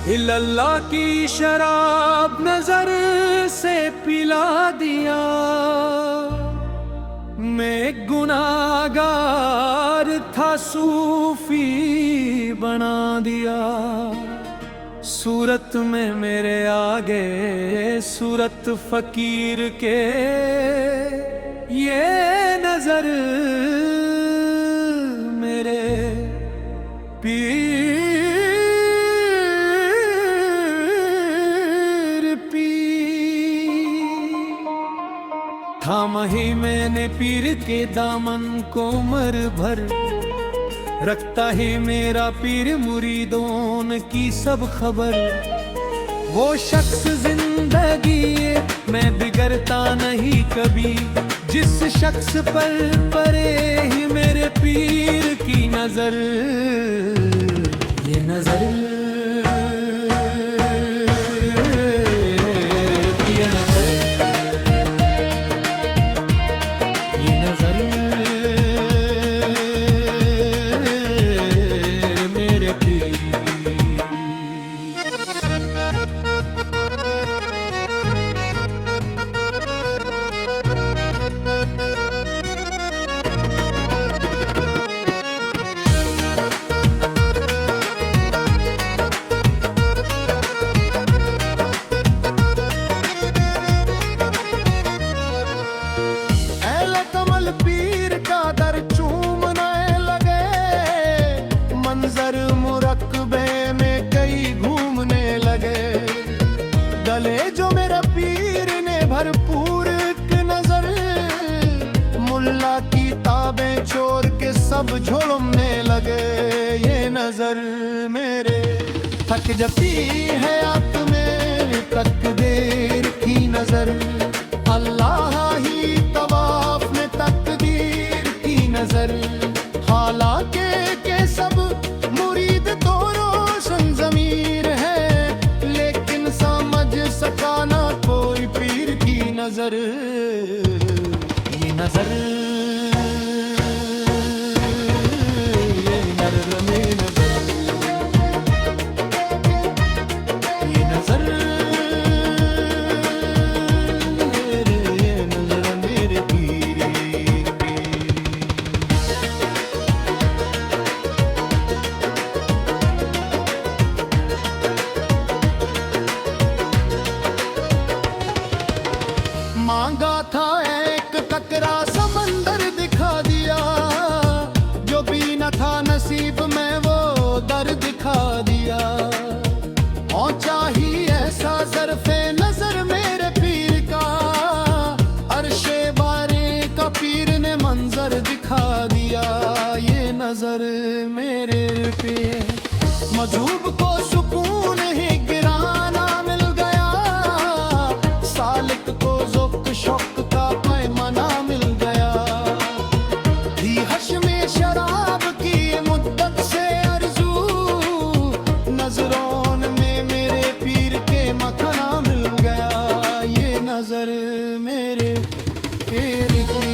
इल्लल्लाह की शराब नजर से पिला दिया, मैं गुनाहगार था सूफी बना दिया। सूरत में मेरे आगे सूरत फकीर के, ये नजर मेरे पीर पी। थामा ही मैंने पीर के दामन को उम्र भर, रखता है मेरा पीर मुरीदों की सब खबर। वो शख्स जिंदगी मैं बिगड़ता नहीं कभी, जिस शख्स पर परे ही मेरे पीर की नजर। ये नजर पीर का दर चूमने लगे, मंजर मुरकबे में कई घूमने लगे। गले जो मेरा पीर ने भरपूर नजर, मुल्ला की ताबें छोड़ के सब झोलने लगे। ये नजर मेरे थक जाती है आंख में तकदीर की नजर। अल्लाह ही तवाफ में तकदीर की नजर। हालांकि के सब मुरीद तो रोशन ज़मीर है, लेकिन समझ सका ना कोई पीर की नजर। ये नजर मांगा था एक ककरा समंदर दिखा दिया, जो भी न था नसीब में वो दर दिखा दिया। पहुंचा ही ऐसा ज़र्फ़े नजर मेरे पीर का, अर्शे बारे का पीर ने मंजर दिखा दिया। ये नजर मेरे पे मजूब को सुकून ही गिराना मिल गया, सालिक को शौक का पैमाना मिल गया। थी हश में शराब की मुद्दत से आरज़ू, नजरों में मेरे पीर के मखाना मिल गया। ये नजर मेरे पीर की।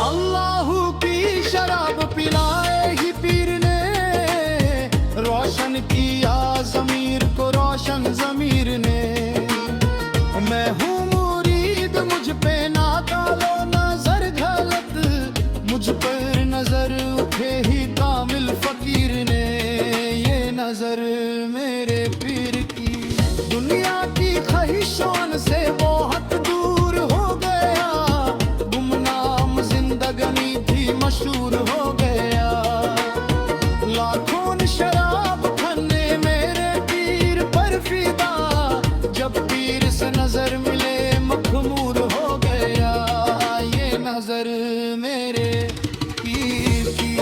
अल्लाह की शराब पिलाए ही पीर ने, रोशन किया ज़मीर को रोशन ज़मीर ने। मैं हूँ मुरीद मुझ पे ना डालो नजर गलत, मुझ पर नजर उठे ही कामिल फकीर ने। ये नजर मेरे पीर की। दुनिया की ख्वाहिशों से बहुत दूर हो गया, गुमनाम जिंदगानी थी मशहूर हो गया। लाखों शराब खाने मेरे पीर पर फिदा, जब पीर से नजर मिले मखमूर हो गया। ये नजर मेरे पीर की।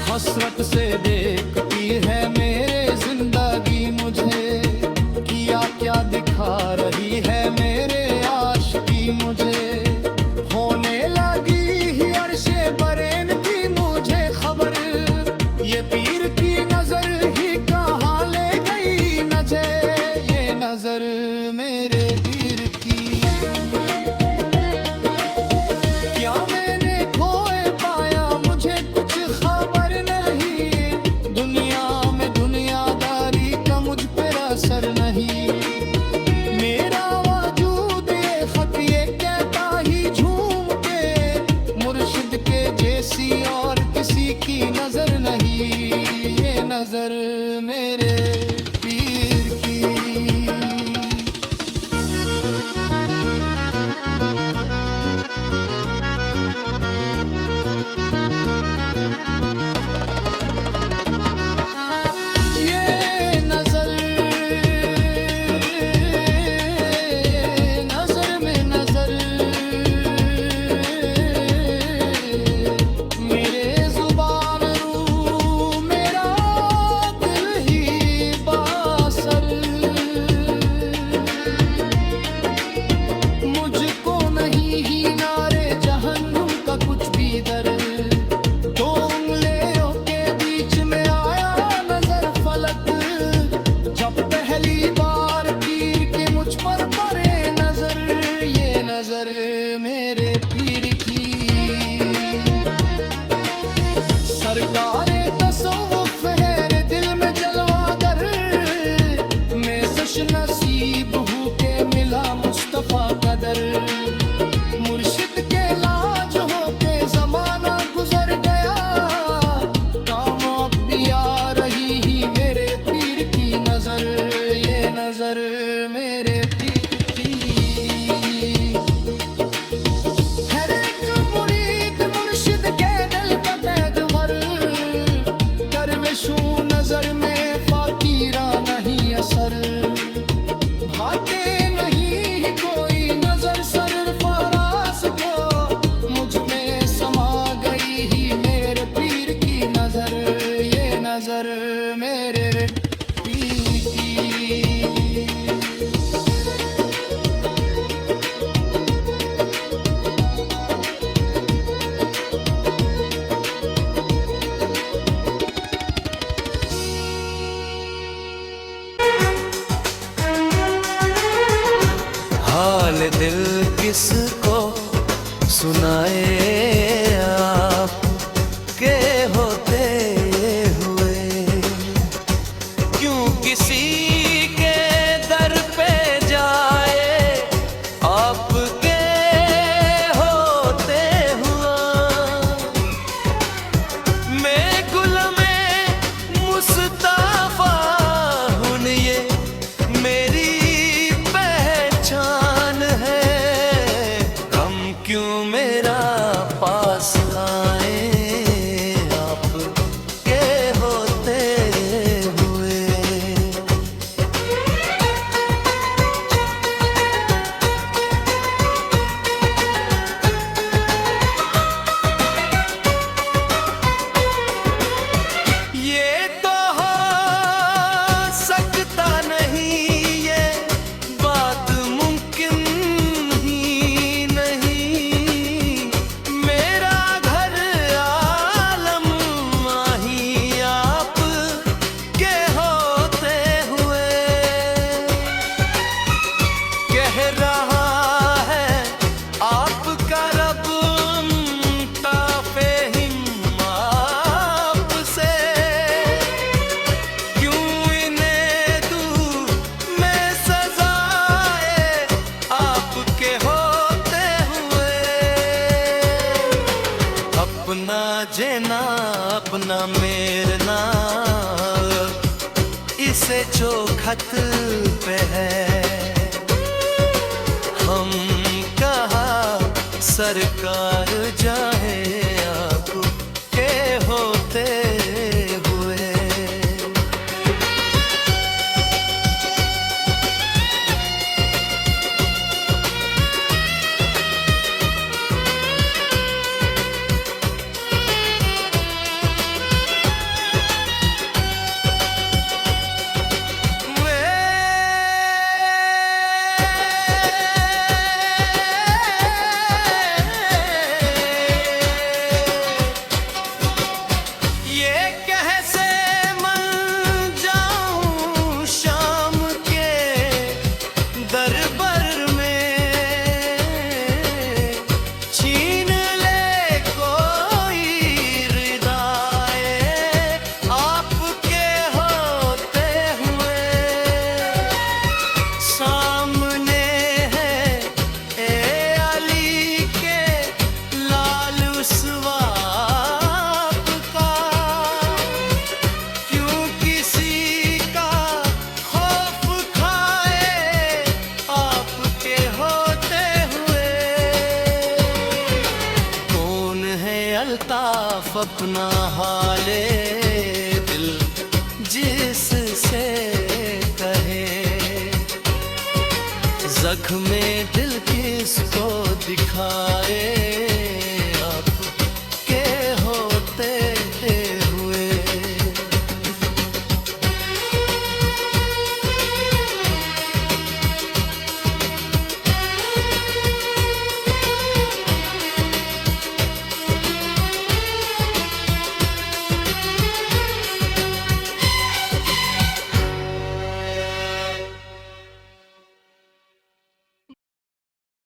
हसरत से देखती है मेरे जिंदगी मेरे पीर की। नसीब हूँ के मिला मुस्तफा कदर, मुर्शिद के लाज हो के जमाना गुजर गया, काम अब भी आ रही ही मेरे पीर की नजर, ये नजर मेरे पीर की। हर एक मुरीद मुर्शिद के दिल का कैदवर, दरवेशों नजर में फाकीरा नहीं असर, भाते नहीं कोई नजर सरफराज को, मुझ में समा गई ही मेरे पीर की नजर, ये नजर मेरे पीर की। हाल दिल किसको सुनाए आप के होते हुए, क्यों किसी के दर पे जाए आपके होते हुआ। मैं गुलामे मुस्तफा हूँ, ये मेरी क्यों मेरा पास आए आप के होते हुए। ये तो हो सकता नहीं, ये बात मुमकिन ही नहीं, मेरा घर आलम माही आप के होते हुए। कह रहा है आपका रब ताफे हिम आपसे, क्यों इन्हें दूं मैं सजाए आपके होते हुए। अपना जेना अपना मेरना इसे जो खत पे है, हम कहा सरकार जाए आप के होते हुए। अपना हाले दिल जिससे कहे, जख्मे दिल किसको दिखाए